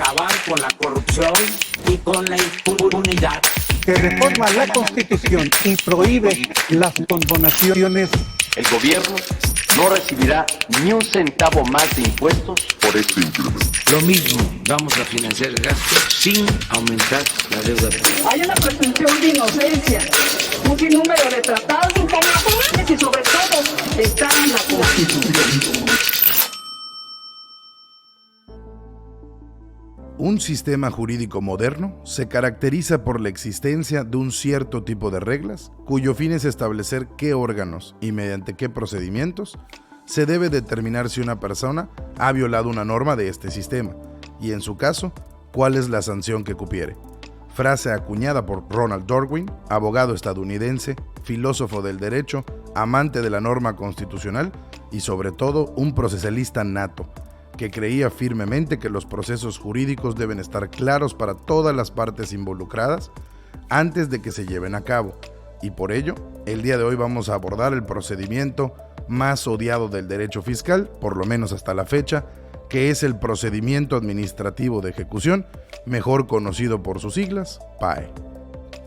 acabar con la corrupción y con la impunidad. Que reforma la Constitución y prohíbe las condonaciones. El gobierno no recibirá ni un centavo más de impuestos por este incremento. Lo mismo, vamos a financiar el gasto sin aumentar la deuda. Hay una presunción de inocencia, un sinnúmero de tratados internacionales y sobre todo está en la Constitución. Un sistema jurídico moderno se caracteriza por la existencia de un cierto tipo de reglas, cuyo fin es establecer qué órganos y mediante qué procedimientos se debe determinar si una persona ha violado una norma de este sistema, y en su caso, cuál es la sanción que cupiere. Frase acuñada por Ronald Dworkin, abogado estadounidense, filósofo del derecho, amante de la norma constitucional y sobre todo un procesalista nato, que creía firmemente que los procesos jurídicos deben estar claros para todas las partes involucradas antes de que se lleven a cabo. Y por ello, el día de hoy vamos a abordar el procedimiento más odiado del derecho fiscal, por lo menos hasta la fecha, que es el procedimiento administrativo de ejecución, mejor conocido por sus siglas, PAE.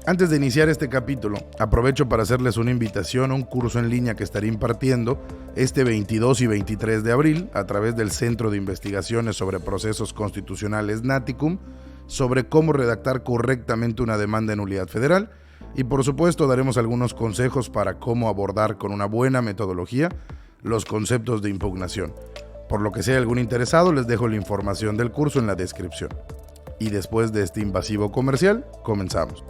Antes de iniciar este capítulo, aprovecho para hacerles una invitación a un curso en línea que estaré impartiendo este 22 y 23 de abril a través del Centro de Investigaciones sobre Procesos Constitucionales NATICUM, sobre cómo redactar correctamente una demanda de nulidad federal, y por supuesto daremos algunos consejos para cómo abordar con una buena metodología los conceptos de impugnación. Por lo que si hay algún interesado, les dejo la información del curso en la descripción. Y después de este invasivo comercial, comenzamos.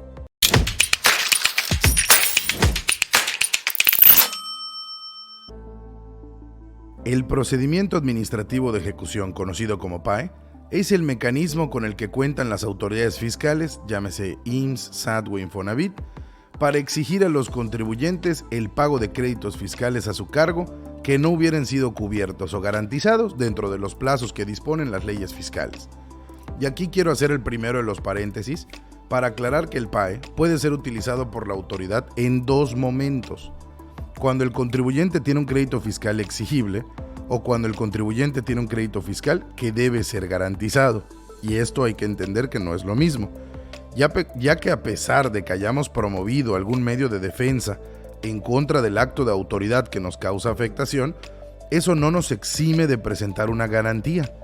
El procedimiento administrativo de ejecución, conocido como PAE, es el mecanismo con el que cuentan las autoridades fiscales, llámese IMSS, SAT o Infonavit, para exigir a los contribuyentes el pago de créditos fiscales a su cargo que no hubieran sido cubiertos o garantizados dentro de los plazos que disponen las leyes fiscales. Y aquí quiero hacer el primero de los paréntesis para aclarar que el PAE puede ser utilizado por la autoridad en dos momentos: cuando el contribuyente tiene un crédito fiscal exigible o cuando el contribuyente tiene un crédito fiscal que debe ser garantizado. Y esto hay que entender que no es lo mismo, ya que a pesar de que hayamos promovido algún medio de defensa en contra del acto de autoridad que nos causa afectación, eso no nos exime de presentar una garantía.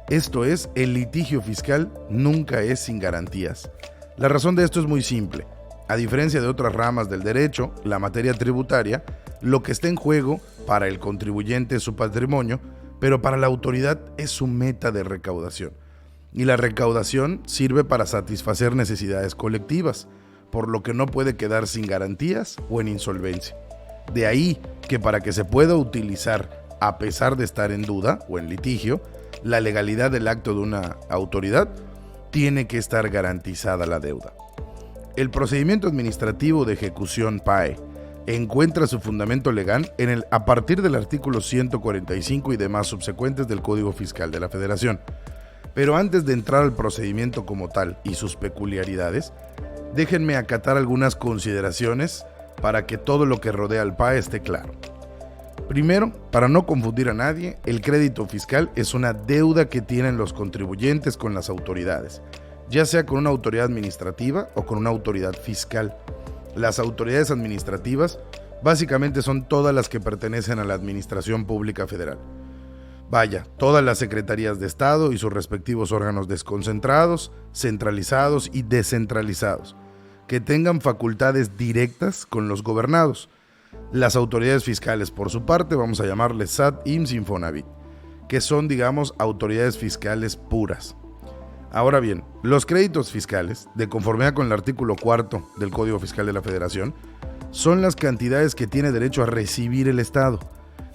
Esto es, el litigio fiscal nunca es sin garantías. La razón de esto es muy simple. A diferencia de otras ramas del derecho, la materia tributaria, lo que está en juego para el contribuyente es su patrimonio, pero para la autoridad es su meta de recaudación. Y la recaudación sirve para satisfacer necesidades colectivas, por lo que no puede quedar sin garantías o en insolvencia. De ahí que para que se pueda utilizar, a pesar de estar en duda o en litigio, la legalidad del acto de una autoridad, tiene que estar garantizada la deuda. El procedimiento administrativo de ejecución PAE encuentra su fundamento legal a partir del artículo 145 y demás subsecuentes del Código Fiscal de la Federación. Pero antes de entrar al procedimiento como tal y sus peculiaridades, déjenme acatar algunas consideraciones para que todo lo que rodea al PAE esté claro. Primero, para no confundir a nadie, el crédito fiscal es una deuda que tienen los contribuyentes con las autoridades, ya sea con una autoridad administrativa o con una autoridad fiscal. Las autoridades administrativas básicamente son todas las que pertenecen a la Administración Pública Federal. Vaya, todas las secretarías de Estado y sus respectivos órganos desconcentrados, centralizados y descentralizados, que tengan facultades directas con los gobernados. Las autoridades fiscales, por su parte, vamos a llamarles SAT, IMSS, Infonavit, que son, digamos, autoridades fiscales puras. Ahora bien, los créditos fiscales, de conformidad con el artículo 4 del Código Fiscal de la Federación, son las cantidades que tiene derecho a recibir el Estado,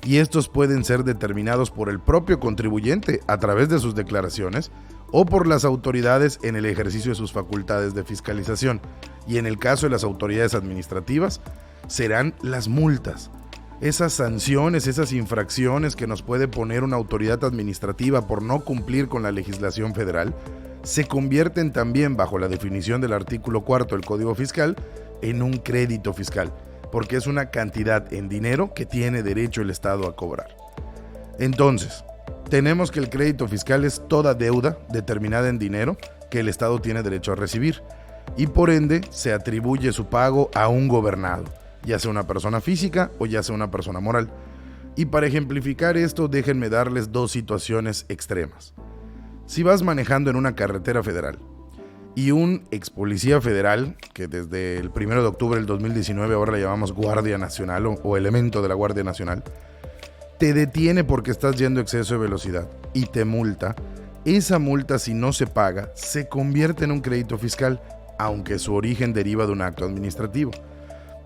y estos pueden ser determinados por el propio contribuyente a través de sus declaraciones o por las autoridades en el ejercicio de sus facultades de fiscalización, y en el caso de las autoridades administrativas, serán las multas. Esas sanciones, esas infracciones que nos puede poner una autoridad administrativa por no cumplir con la legislación federal, se convierten también, bajo la definición del artículo 4 del Código Fiscal, en un crédito fiscal, porque es una cantidad en dinero que tiene derecho el Estado a cobrar. Entonces, tenemos que el crédito fiscal es toda deuda determinada en dinero que el Estado tiene derecho a recibir y por ende se atribuye su pago a un gobernado, ya sea una persona física o ya sea una persona moral. Y para ejemplificar esto, déjenme darles dos situaciones extremas. Si vas manejando en una carretera federal y un ex policía federal, que desde el 1 de octubre del 2019 ahora le llamamos Guardia Nacional o elemento de la Guardia Nacional, te detiene porque estás yendo a exceso de velocidad y te multa, esa multa, si no se paga, se convierte en un crédito fiscal, aunque su origen deriva de un acto administrativo.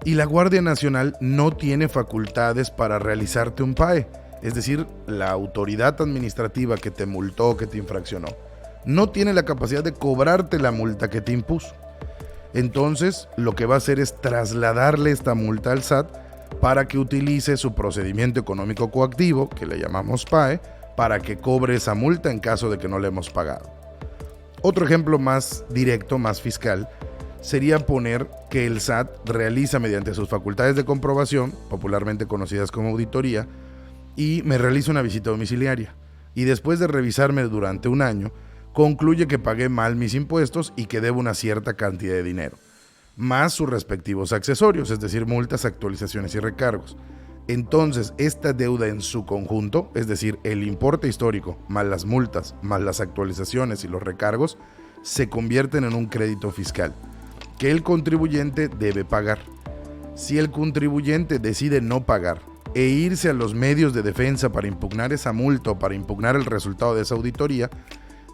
Y la Guardia Nacional no tiene facultades para realizarte un PAE, es decir, la autoridad administrativa que te multó, que te infraccionó, no tiene la capacidad de cobrarte la multa que te impuso. Entonces, lo que va a hacer es trasladarle esta multa al SAT para que utilice su procedimiento económico coactivo, que le llamamos PAE, para que cobre esa multa en caso de que no le hemos pagado. Otro ejemplo más directo, más fiscal, sería poner que el SAT realiza mediante sus facultades de comprobación, popularmente conocidas como auditoría, y me realiza una visita domiciliaria. Y después de revisarme durante un año, concluye que pagué mal mis impuestos y que debo una cierta cantidad de dinero, más sus respectivos accesorios, es decir, multas, actualizaciones y recargos. Entonces, esta deuda en su conjunto, es decir, el importe histórico, más las multas, más las actualizaciones y los recargos, se convierten en un crédito fiscal que el contribuyente debe pagar. Si el contribuyente decide no pagar e irse a los medios de defensa para impugnar esa multa o para impugnar el resultado de esa auditoría,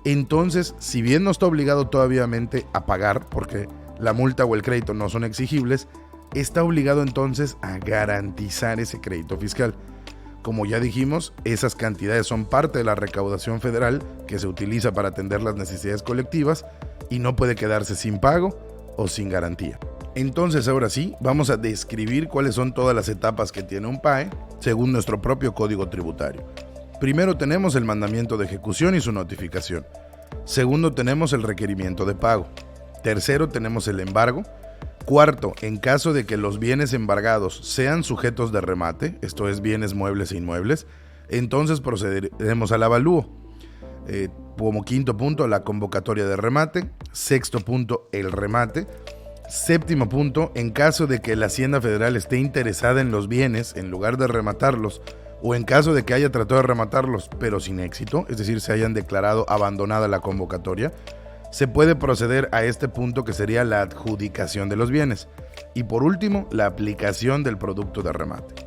entonces, si bien no está obligado todavía a pagar, porque la multa o el crédito no son exigibles, está obligado entonces a garantizar ese crédito fiscal. Como ya dijimos, esas cantidades son parte de la recaudación federal que se utiliza para atender las necesidades colectivas y no puede quedarse sin pago o sin garantía. Entonces, ahora sí, vamos a describir cuáles son todas las etapas que tiene un PAE según nuestro propio Código Tributario. Primero tenemos el mandamiento de ejecución y su notificación. Segundo tenemos el requerimiento de pago. Tercero tenemos el embargo. Cuarto, en caso de que los bienes embargados sean sujetos de remate, esto es bienes muebles e inmuebles, entonces procederemos al avalúo. Como quinto punto, la convocatoria de remate. Sexto punto, el remate. Séptimo punto, en caso de que la Hacienda Federal esté interesada en los bienes en lugar de rematarlos, o en caso de que haya tratado de rematarlos pero sin éxito, es decir, se hayan declarado abandonada la convocatoria, se puede proceder a este punto que sería la adjudicación de los bienes. Y por último, la aplicación del producto de remate.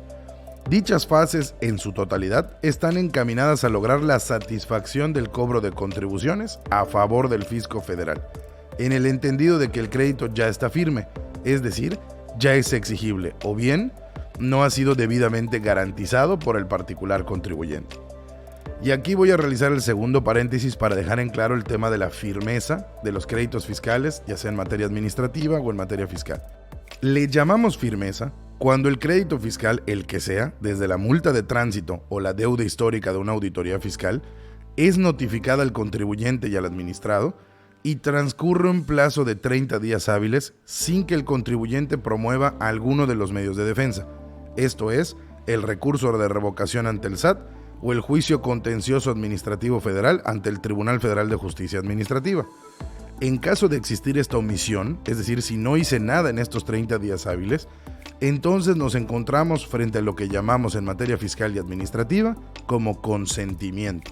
Dichas fases en su totalidad están encaminadas a lograr la satisfacción del cobro de contribuciones a favor del fisco federal, en el entendido de que el crédito ya está firme, es decir, ya es exigible o bien no ha sido debidamente garantizado por el particular contribuyente. Y aquí voy a realizar el segundo paréntesis para dejar en claro el tema de la firmeza de los créditos fiscales, ya sea en materia administrativa o en materia fiscal. Le llamamos firmeza cuando el crédito fiscal, el que sea, desde la multa de tránsito o la deuda histórica de una auditoría fiscal, es notificada al contribuyente y al administrado y transcurre un plazo de 30 días hábiles sin que el contribuyente promueva alguno de los medios de defensa. Esto es, el recurso de revocación ante el SAT o el juicio contencioso administrativo federal ante el Tribunal Federal de Justicia Administrativa. En caso de existir esta omisión, es decir, si no hice nada en estos 30 días hábiles, entonces nos encontramos frente a lo que llamamos en materia fiscal y administrativa como consentimiento.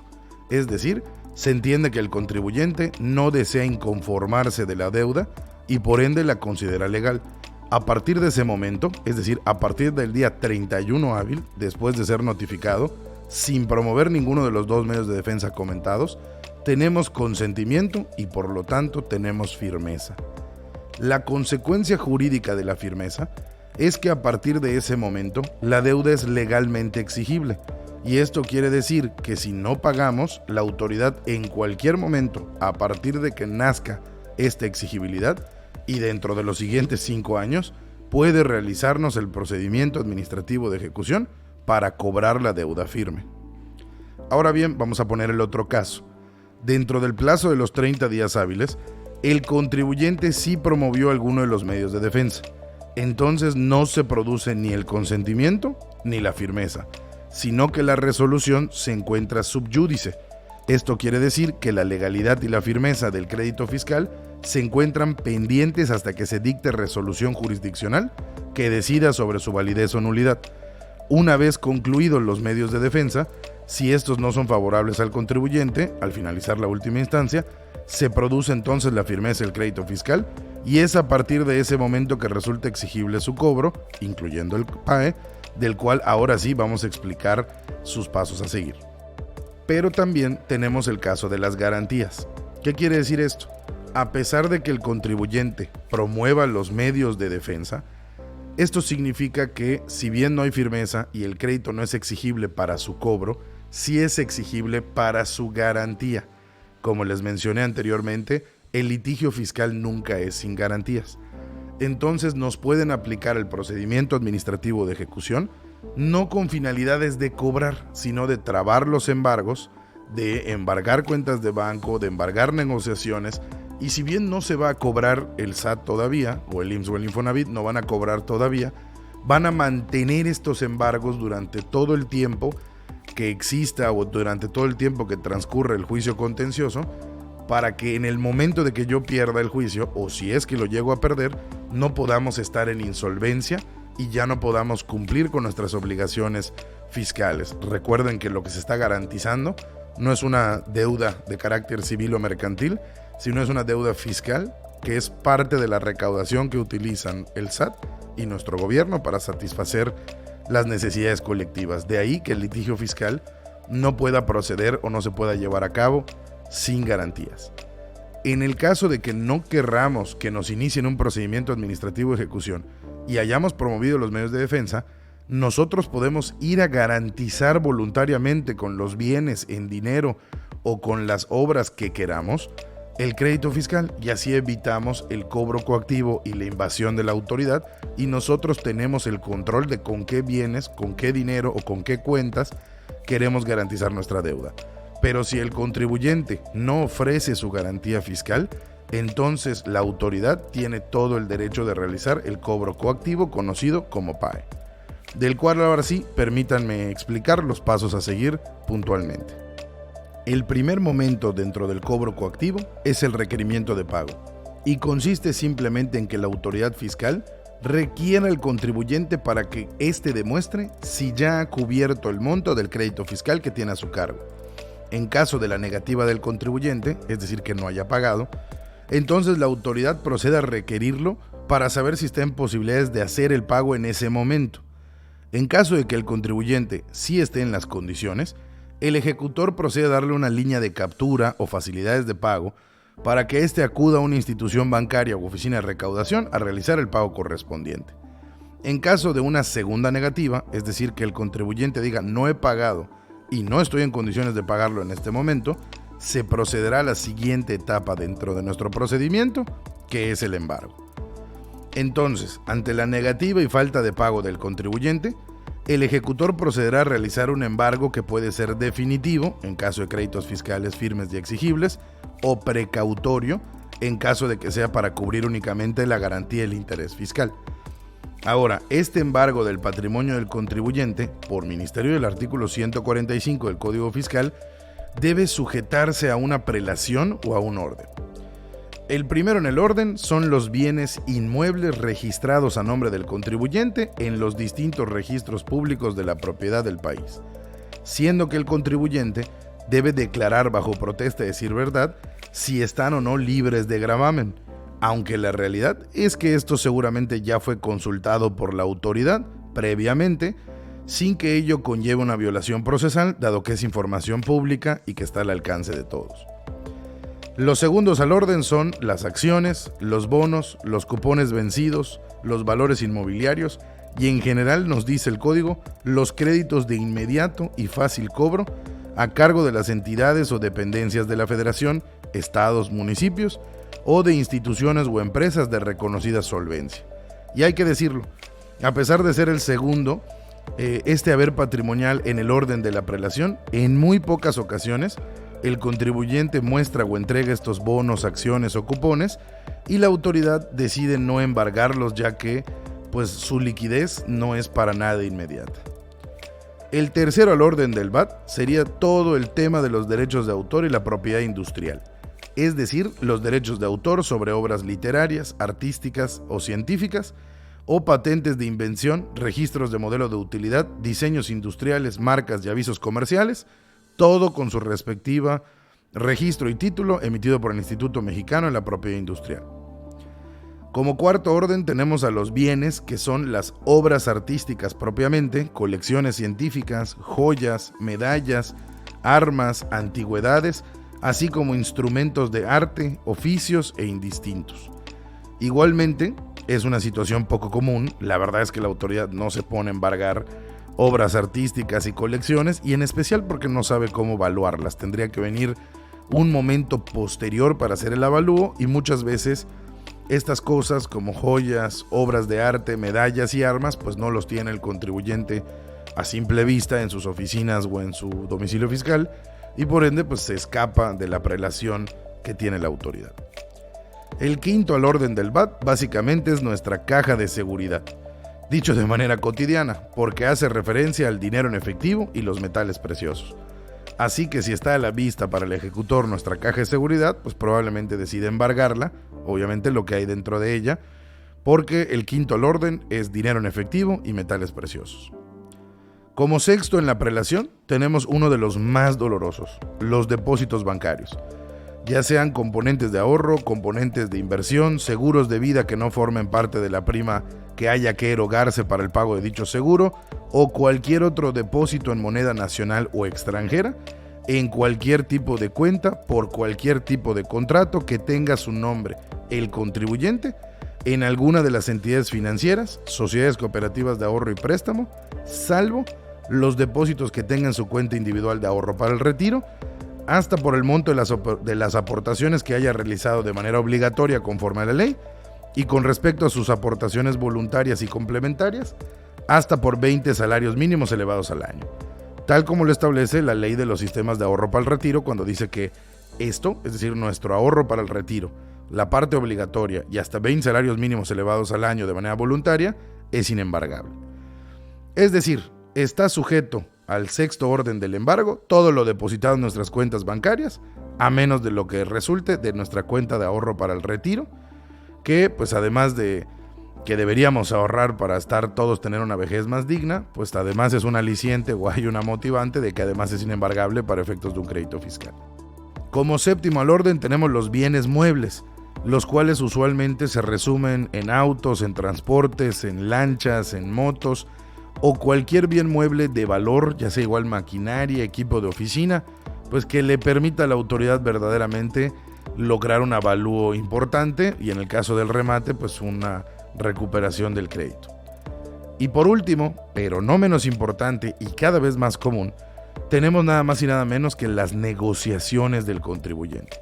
Es decir, se entiende que el contribuyente no desea inconformarse de la deuda y por ende la considera legal. A partir de ese momento, es decir, a partir del día 31 hábil, después de ser notificado, sin promover ninguno de los dos medios de defensa comentados, tenemos consentimiento y por lo tanto tenemos firmeza. La consecuencia jurídica de la firmeza es que a partir de ese momento la deuda es legalmente exigible y esto quiere decir que si no pagamos, la autoridad en cualquier momento, a partir de que nazca esta exigibilidad y dentro de los siguientes 5 años, puede realizarnos el procedimiento administrativo de ejecución para cobrar la deuda firme. Ahora bien, vamos a poner el otro caso. Dentro del plazo de los 30 días hábiles, el contribuyente sí promovió alguno de los medios de defensa. Entonces no se produce ni el consentimiento ni la firmeza. sino que la resolución se encuentra sub judice. Esto quiere decir que la legalidad y la firmeza del crédito fiscal se encuentran pendientes hasta que se dicte resolución jurisdiccional que decida sobre su validez o nulidad. Una vez concluidos los medios de defensa, si estos no son favorables al contribuyente, al finalizar la última instancia, se produce entonces la firmeza del crédito fiscal y es a partir de ese momento que resulta exigible su cobro, incluyendo el PAE, del cual ahora sí vamos a explicar sus pasos a seguir. Pero también tenemos el caso de las garantías. ¿Qué quiere decir esto? A pesar de que el contribuyente promueva los medios de defensa, esto significa que si bien no hay firmeza y el crédito no es exigible para su cobro, sí es exigible para su garantía. Como les mencioné anteriormente, el litigio fiscal nunca es sin garantías. Entonces nos pueden aplicar el procedimiento administrativo de ejecución, no con finalidades de cobrar, sino de trabar los embargos, de embargar cuentas de banco, de embargar negociaciones, y si bien no se va a cobrar el SAT todavía, o el IMSS o el Infonavit no van a cobrar todavía, van a mantener estos embargos durante todo el tiempo que exista o durante todo el tiempo que transcurre el juicio contencioso, para que en el momento de que yo pierda el juicio, o si es que lo llego a perder, no podamos estar en insolvencia y ya no podamos cumplir con nuestras obligaciones fiscales. Recuerden que lo que se está garantizando no es una deuda de carácter civil o mercantil, sino es una deuda fiscal que es parte de la recaudación que utilizan el SAT y nuestro gobierno para satisfacer las necesidades colectivas. De ahí que el litigio fiscal no pueda proceder o no se pueda llevar a cabo sin garantías. En el caso de que no querramos que nos inicien un procedimiento administrativo de ejecución y hayamos promovido los medios de defensa, nosotros podemos ir a garantizar voluntariamente con los bienes en dinero o con las obras que queramos el crédito fiscal, y así evitamos el cobro coactivo y la invasión de la autoridad, y nosotros tenemos el control de con qué bienes, con qué dinero o con qué cuentas queremos garantizar nuestra deuda. Pero si el contribuyente no ofrece su garantía fiscal, entonces la autoridad tiene todo el derecho de realizar el cobro coactivo conocido como PAE, del cual ahora sí permítanme explicar los pasos a seguir puntualmente. El primer momento dentro del cobro coactivo es el requerimiento de pago, y consiste simplemente en que la autoridad fiscal requiera al contribuyente para que éste demuestre si ya ha cubierto el monto del crédito fiscal que tiene a su cargo. En caso de la negativa del contribuyente, es decir, que no haya pagado, entonces la autoridad procede a requerirlo para saber si está en posibilidades de hacer el pago en ese momento. En caso de que el contribuyente sí esté en las condiciones, el ejecutor procede a darle una línea de captura o facilidades de pago para que éste acuda a una institución bancaria u oficina de recaudación a realizar el pago correspondiente. En caso de una segunda negativa, es decir, que el contribuyente diga no he pagado y no estoy en condiciones de pagarlo en este momento, se procederá a la siguiente etapa dentro de nuestro procedimiento, que es el embargo. Entonces, ante la negativa y falta de pago del contribuyente, el ejecutor procederá a realizar un embargo que puede ser definitivo, en caso de créditos fiscales firmes y exigibles, o precautorio, en caso de que sea para cubrir únicamente la garantía del interés fiscal. Ahora, este embargo del patrimonio del contribuyente, por ministerio del artículo 145 del Código Fiscal, debe sujetarse a una prelación o a un orden. El primero en el orden son los bienes inmuebles registrados a nombre del contribuyente en los distintos registros públicos de la propiedad del país, siendo que el contribuyente debe declarar bajo protesta de decir verdad si están o no libres de gravamen, aunque la realidad es que esto seguramente ya fue consultado por la autoridad previamente, sin que ello conlleve una violación procesal, dado que es información pública y que está al alcance de todos. Los segundos al orden son las acciones, los bonos, los cupones vencidos, los valores inmobiliarios y en general, nos dice el código, los créditos de inmediato y fácil cobro a cargo de las entidades o dependencias de la Federación, estados, municipios o de instituciones o empresas de reconocida solvencia. Y hay que decirlo, a pesar de ser el segundo, este haber patrimonial en el orden de la prelación, en muy pocas ocasiones el contribuyente muestra o entrega estos bonos, acciones o cupones y la autoridad decide no embargarlos, ya que pues su liquidez no es para nada inmediata. El tercero al orden del VAT sería todo el tema de los derechos de autor y la propiedad industrial, es decir, los derechos de autor sobre obras literarias, artísticas o científicas, o patentes de invención, registros de modelo de utilidad, diseños industriales, marcas y avisos comerciales, todo con su respectiva registro y título emitido por el Instituto Mexicano de la Propiedad Industrial. Como cuarto orden tenemos a los bienes, que son las obras artísticas propiamente, colecciones científicas, joyas, medallas, armas, antigüedades, así como instrumentos de arte, oficios e indistintos. Igualmente, es una situación poco común, la verdad es que la autoridad no se pone a embargar obras artísticas y colecciones, y en especial porque no sabe cómo evaluarlas. Tendría que venir un momento posterior para hacer el avalúo, y muchas veces estas cosas como joyas, obras de arte, medallas y armas, pues no los tiene el contribuyente a simple vista en sus oficinas o en su domicilio fiscal, y por ende pues se escapa de la prelación que tiene la autoridad. El quinto al orden del VAT básicamente es nuestra caja de seguridad, dicho de manera cotidiana, porque hace referencia al dinero en efectivo y los metales preciosos. Así que si está a la vista para el ejecutor nuestra caja de seguridad, pues probablemente decide embargarla, obviamente lo que hay dentro de ella, porque el quinto al orden es dinero en efectivo y metales preciosos. Como sexto en la prelación tenemos uno de los más dolorosos, los depósitos bancarios, ya sean componentes de ahorro, componentes de inversión, seguros de vida que no formen parte de la prima que haya que erogarse para el pago de dicho seguro, o cualquier otro depósito en moneda nacional o extranjera, en cualquier tipo de cuenta, por cualquier tipo de contrato que tenga su nombre el contribuyente, en alguna de las entidades financieras, sociedades cooperativas de ahorro y préstamo, salvo los depósitos que tengan su cuenta individual de ahorro para el retiro, hasta por el monto de las aportaciones que haya realizado de manera obligatoria conforme a la ley, y con respecto a sus aportaciones voluntarias y complementarias, hasta por 20 salarios mínimos elevados al año, tal como lo establece la ley de los sistemas de ahorro para el retiro, cuando dice que esto, es decir, nuestro ahorro para el retiro, la parte obligatoria y hasta 20 salarios mínimos elevados al año de manera voluntaria, es inembargable. Es decir, está sujeto al sexto orden del embargo todo lo depositado en nuestras cuentas bancarias, a menos de lo que resulte de nuestra cuenta de ahorro para el retiro, que pues además de que deberíamos ahorrar para tener una vejez más digna, pues además es un aliciente o hay una motivante de que además es inembargable para efectos de un crédito fiscal. Como séptimo al orden tenemos los bienes muebles, los cuales usualmente se resumen en autos, en transportes, en lanchas, en motos, o cualquier bien mueble de valor, ya sea igual maquinaria, equipo de oficina, pues que le permita a la autoridad verdaderamente lograr un avalúo importante, y en el caso del remate, pues una recuperación del crédito. Y por último, pero no menos importante y cada vez más común, tenemos nada más y nada menos que las negociaciones del contribuyente.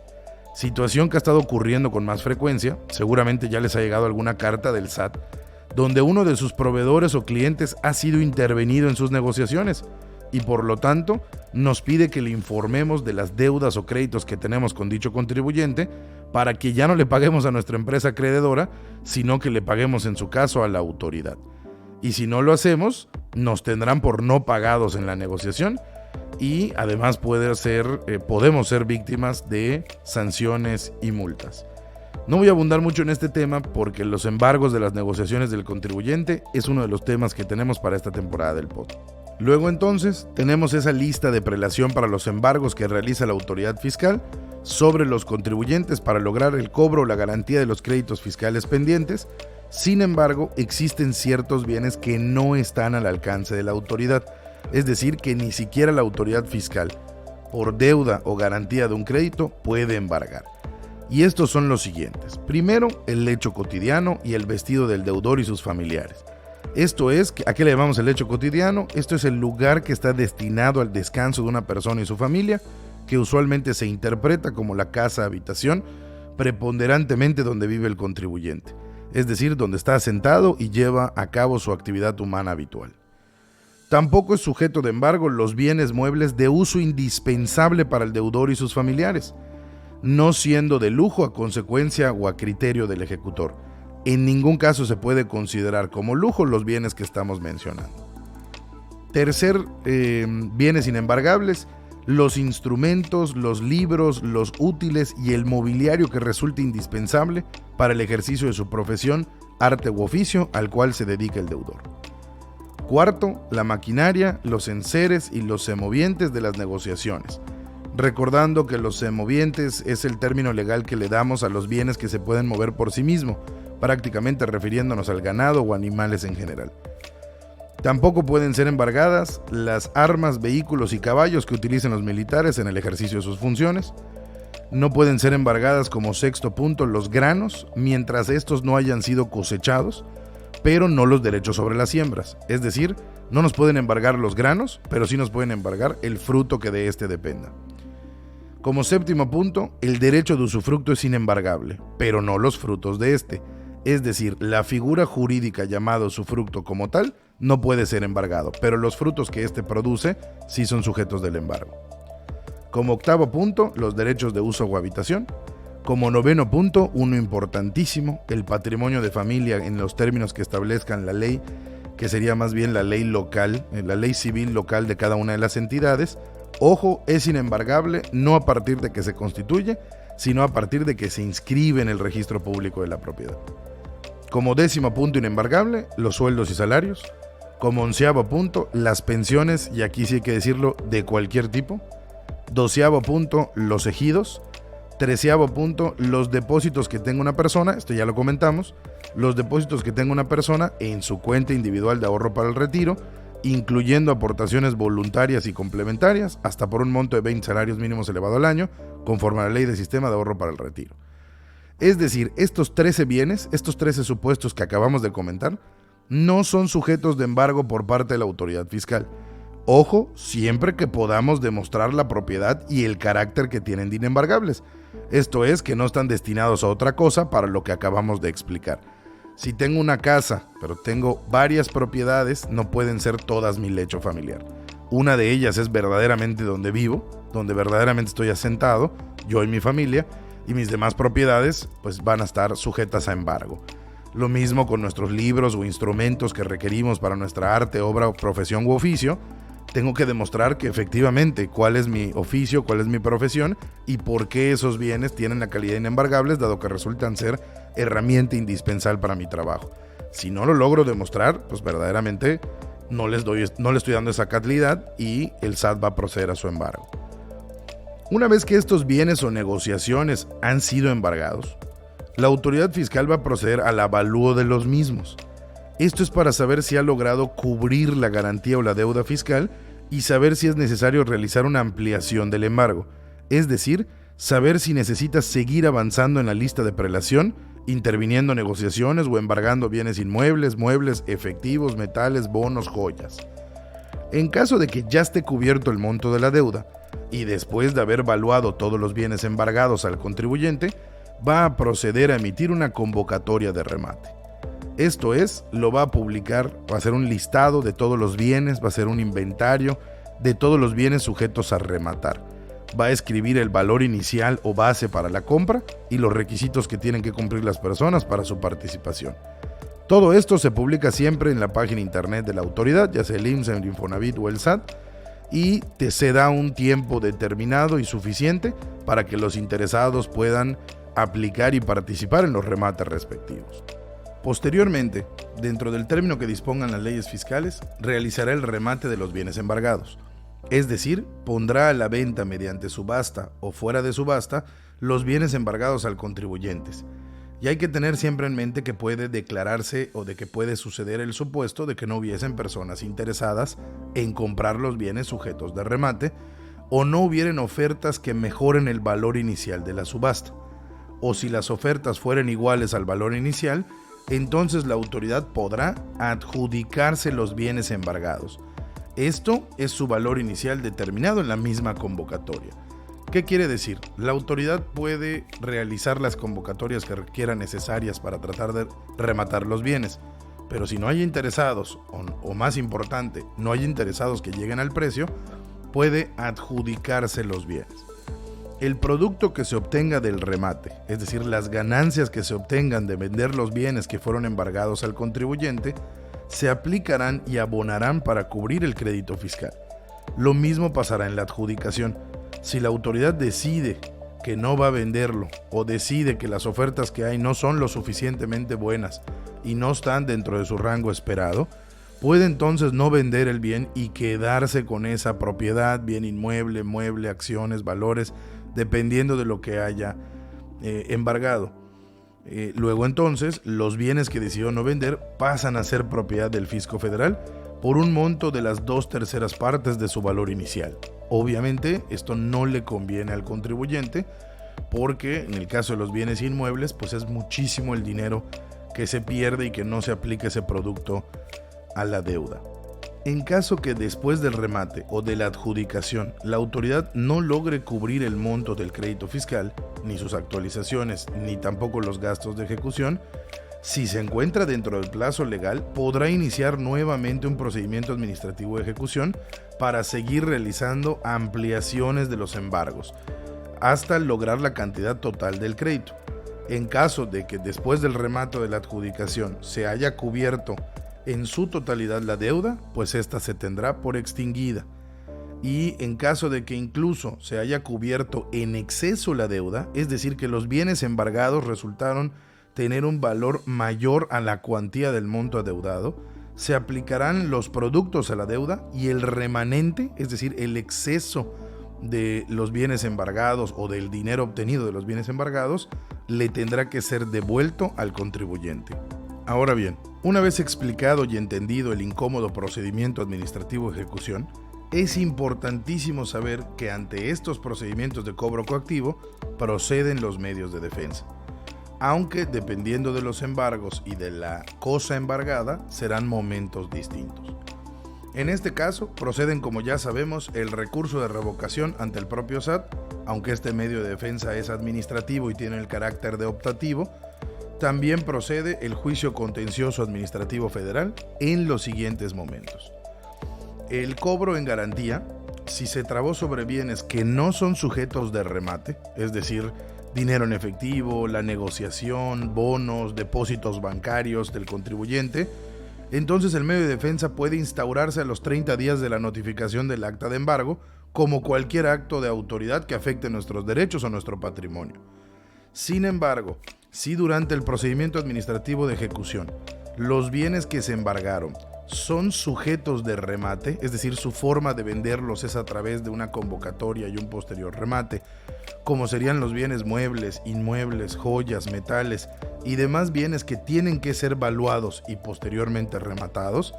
Situación que ha estado ocurriendo con más frecuencia, seguramente ya les ha llegado alguna carta del SAT, donde uno de sus proveedores o clientes ha sido intervenido en sus negociaciones y por lo tanto nos pide que le informemos de las deudas o créditos que tenemos con dicho contribuyente para que ya no le paguemos a nuestra empresa acreedora, sino que le paguemos en su caso a la autoridad. Y si no lo hacemos, nos tendrán por no pagados en la negociación y además podemos ser víctimas de sanciones y multas. No voy a abundar mucho en este tema porque los embargos de las negociaciones del contribuyente es uno de los temas que tenemos para esta temporada del podcast. Luego entonces tenemos esa lista de prelación para los embargos que realiza la autoridad fiscal sobre los contribuyentes para lograr el cobro o la garantía de los créditos fiscales pendientes. Sin embargo, existen ciertos bienes que no están al alcance de la autoridad, es decir, que ni siquiera la autoridad fiscal, por deuda o garantía de un crédito, puede embargar. Y estos son los siguientes. Primero, el lecho cotidiano y el vestido del deudor y sus familiares. Esto es, ¿a qué le llamamos el lecho cotidiano? Esto es el lugar que está destinado al descanso de una persona y su familia, que usualmente se interpreta como la casa-habitación, preponderantemente donde vive el contribuyente, es decir, donde está asentado y lleva a cabo su actividad humana habitual. Tampoco es sujeto de embargo los bienes muebles de uso indispensable para el deudor y sus familiares, no siendo de lujo a consecuencia o a criterio del ejecutor. En ningún caso se puede considerar como lujo los bienes que estamos mencionando. Tercer, bienes inembargables: los instrumentos, los libros, los útiles y el mobiliario que resulte indispensable para el ejercicio de su profesión, arte u oficio al cual se dedica el deudor. Cuarto, la maquinaria, los enseres y los semovientes de las negociaciones. Recordando que los semovientes es el término legal que le damos a los bienes que se pueden mover por sí mismo, prácticamente refiriéndonos al ganado o animales en general. Tampoco pueden ser embargadas las armas, vehículos y caballos que utilicen los militares en el ejercicio de sus funciones. No pueden ser embargadas, como sexto punto, los granos, mientras estos no hayan sido cosechados, pero no los derechos sobre las siembras. Es decir, no nos pueden embargar los granos, pero sí nos pueden embargar el fruto que de este dependa. Como séptimo punto, el derecho de usufructo es inembargable, pero no los frutos de este. Es decir, la figura jurídica llamada usufructo como tal no puede ser embargado, pero los frutos que éste produce sí son sujetos del embargo. Como octavo punto, los derechos de uso o habitación. Como noveno punto, uno importantísimo, el patrimonio de familia en los términos que establezcan la ley, que sería más bien la ley local, la ley civil local de cada una de las entidades. Ojo, es inembargable no a partir de que se constituye, sino a partir de que se inscribe en el registro público de la propiedad. Como décimo punto inembargable, los sueldos y salarios. Como onceavo punto, las pensiones, y aquí sí hay que decirlo, de cualquier tipo. Doceavo punto, los ejidos. Treceavo punto, los depósitos que tenga una persona, esto ya lo comentamos, los depósitos que tenga una persona en su cuenta individual de ahorro para el retiro, incluyendo aportaciones voluntarias y complementarias, hasta por un monto de 20 salarios mínimos elevado al año, conforme a la ley del sistema de ahorro para el retiro. Es decir, estos 13 bienes, estos 13 supuestos que acabamos de comentar, no son sujetos de embargo por parte de la autoridad fiscal. Ojo, siempre que podamos demostrar la propiedad y el carácter que tienen de inembargables. Esto es, que no están destinados a otra cosa para lo que acabamos de explicar. Si tengo una casa, pero tengo varias propiedades, no pueden ser todas mi lecho familiar. Una de ellas es verdaderamente donde vivo, donde verdaderamente estoy asentado, yo y mi familia, y mis demás propiedades pues van a estar sujetas a embargo. Lo mismo con nuestros libros o instrumentos que requerimos para nuestra arte, obra, profesión u oficio. Tengo que demostrar que efectivamente cuál es mi oficio, cuál es mi profesión y por qué esos bienes tienen la calidad de inembargables, dado que resultan ser herramienta indispensable para mi trabajo. Si no lo logro demostrar, pues verdaderamente no le estoy dando esa calidad y el SAT va a proceder a su embargo. Una vez que estos bienes o negociaciones han sido embargados, la autoridad fiscal va a proceder al avalúo de los mismos. Esto es para saber si ha logrado cubrir la garantía o la deuda fiscal y saber si es necesario realizar una ampliación del embargo, es decir, saber si necesita seguir avanzando en la lista de prelación, interviniendo en negociaciones o embargando bienes inmuebles, muebles, efectivos, metales, bonos, joyas. En caso de que ya esté cubierto el monto de la deuda y después de haber valuado todos los bienes embargados al contribuyente, va a proceder a emitir una convocatoria de remate. Esto es, lo va a publicar, va a hacer un listado de todos los bienes, va a hacer un inventario de todos los bienes sujetos a rematar. Va a escribir el valor inicial o base para la compra y los requisitos que tienen que cumplir las personas para su participación. Todo esto se publica siempre en la página internet de la autoridad, ya sea el IMSS, el Infonavit o el SAT, y se da un tiempo determinado y suficiente para que los interesados puedan aplicar y participar en los remates respectivos. Posteriormente, dentro del término que dispongan las leyes fiscales, realizará el remate de los bienes embargados. Es decir, pondrá a la venta mediante subasta o fuera de subasta los bienes embargados al contribuyente. Y hay que tener siempre en mente que puede declararse o de que puede suceder el supuesto de que no hubiesen personas interesadas en comprar los bienes sujetos de remate o no hubieran ofertas que mejoren el valor inicial de la subasta. O si las ofertas fueren iguales al valor inicial, entonces la autoridad podrá adjudicarse los bienes embargados. Esto es su valor inicial determinado en la misma convocatoria. ¿Qué quiere decir? La autoridad puede realizar las convocatorias que requieran necesarias para tratar de rematar los bienes, pero si no hay interesados, o más importante, no hay interesados que lleguen al precio, puede adjudicarse los bienes. El producto que se obtenga del remate, es decir, las ganancias que se obtengan de vender los bienes que fueron embargados al contribuyente, se aplicarán y abonarán para cubrir el crédito fiscal. Lo mismo pasará en la adjudicación. Si la autoridad decide que no va a venderlo o decide que las ofertas que hay no son lo suficientemente buenas y no están dentro de su rango esperado, puede entonces no vender el bien y quedarse con esa propiedad, bien inmueble, mueble, acciones, valores, dependiendo de lo que haya embargado. Luego entonces, los bienes que decidió no vender pasan a ser propiedad del fisco federal por un monto de las 2/3 partes de su valor inicial. Obviamente, esto no le conviene al contribuyente porque en el caso de los bienes inmuebles, pues es muchísimo el dinero que se pierde y que no se aplica ese producto a la deuda. En caso que después del remate o de la adjudicación la autoridad no logre cubrir el monto del crédito fiscal, ni sus actualizaciones, ni tampoco los gastos de ejecución, si se encuentra dentro del plazo legal, podrá iniciar nuevamente un procedimiento administrativo de ejecución para seguir realizando ampliaciones de los embargos, hasta lograr la cantidad total del crédito. En caso de que después del remate de la adjudicación se haya cubierto en su totalidad la deuda, pues ésta se tendrá por extinguida. Y en caso de que incluso se haya cubierto en exceso la deuda, es decir, que los bienes embargados resultaron tener un valor mayor a la cuantía del monto adeudado, se aplicarán los productos a la deuda y el remanente, es decir, el exceso de los bienes embargados o del dinero obtenido de los bienes embargados, le tendrá que ser devuelto al contribuyente. Ahora bien, una vez explicado y entendido el incómodo procedimiento administrativo de ejecución, es importantísimo saber que ante estos procedimientos de cobro coactivo proceden los medios de defensa, aunque dependiendo de los embargos y de la cosa embargada serán momentos distintos. En este caso proceden, como ya sabemos, el recurso de revocación ante el propio SAT, aunque este medio de defensa es administrativo y tiene el carácter de optativo. También procede el juicio contencioso administrativo federal en los siguientes momentos. El cobro en garantía, si se trabó sobre bienes que no son sujetos de remate, es decir, dinero en efectivo, la negociación, bonos, depósitos bancarios del contribuyente, entonces el medio de defensa puede instaurarse a los 30 días de la notificación del acta de embargo, como cualquier acto de autoridad que afecte nuestros derechos o nuestro patrimonio. Sin embargo, si durante el procedimiento administrativo de ejecución los bienes que se embargaron son sujetos de remate, es decir, su forma de venderlos es a través de una convocatoria y un posterior remate, como serían los bienes muebles, inmuebles, joyas, metales y demás bienes que tienen que ser valuados y posteriormente rematados,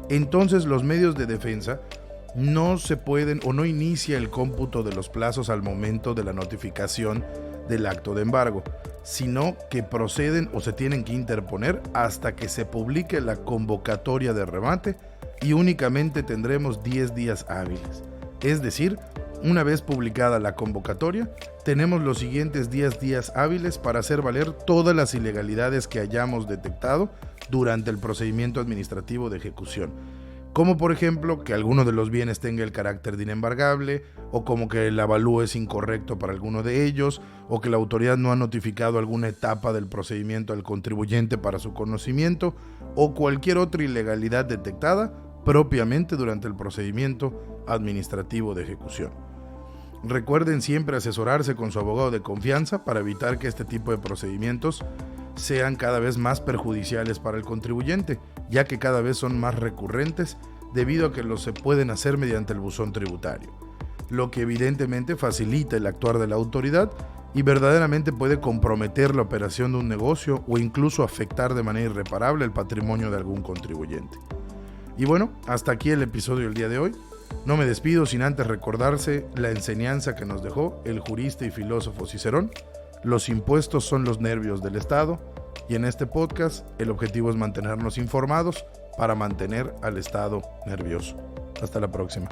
entonces los medios de defensa no se pueden o no inicia el cómputo de los plazos al momento de la notificación del acto de embargo, sino que proceden o se tienen que interponer hasta que se publique la convocatoria de remate y únicamente tendremos 10 días hábiles. Es decir, una vez publicada la convocatoria, tenemos los siguientes 10 días hábiles para hacer valer todas las ilegalidades que hayamos detectado durante el procedimiento administrativo de ejecución, como por ejemplo que alguno de los bienes tenga el carácter de inembargable, o como que el avalúo es incorrecto para alguno de ellos, o que la autoridad no ha notificado alguna etapa del procedimiento al contribuyente para su conocimiento, o cualquier otra ilegalidad detectada propiamente durante el procedimiento administrativo de ejecución. Recuerden siempre asesorarse con su abogado de confianza para evitar que este tipo de procedimientos sean cada vez más perjudiciales para el contribuyente, ya que cada vez son más recurrentes debido a que los se pueden hacer mediante el buzón tributario, lo que evidentemente facilita el actuar de la autoridad y verdaderamente puede comprometer la operación de un negocio o incluso afectar de manera irreparable el patrimonio de algún contribuyente. Y bueno, hasta aquí el episodio del día de hoy. No me despido sin antes recordarse la enseñanza que nos dejó el jurista y filósofo Cicerón: los impuestos son los nervios del Estado, y en este podcast el objetivo es mantenernos informados para mantener al Estado nervioso. Hasta la próxima.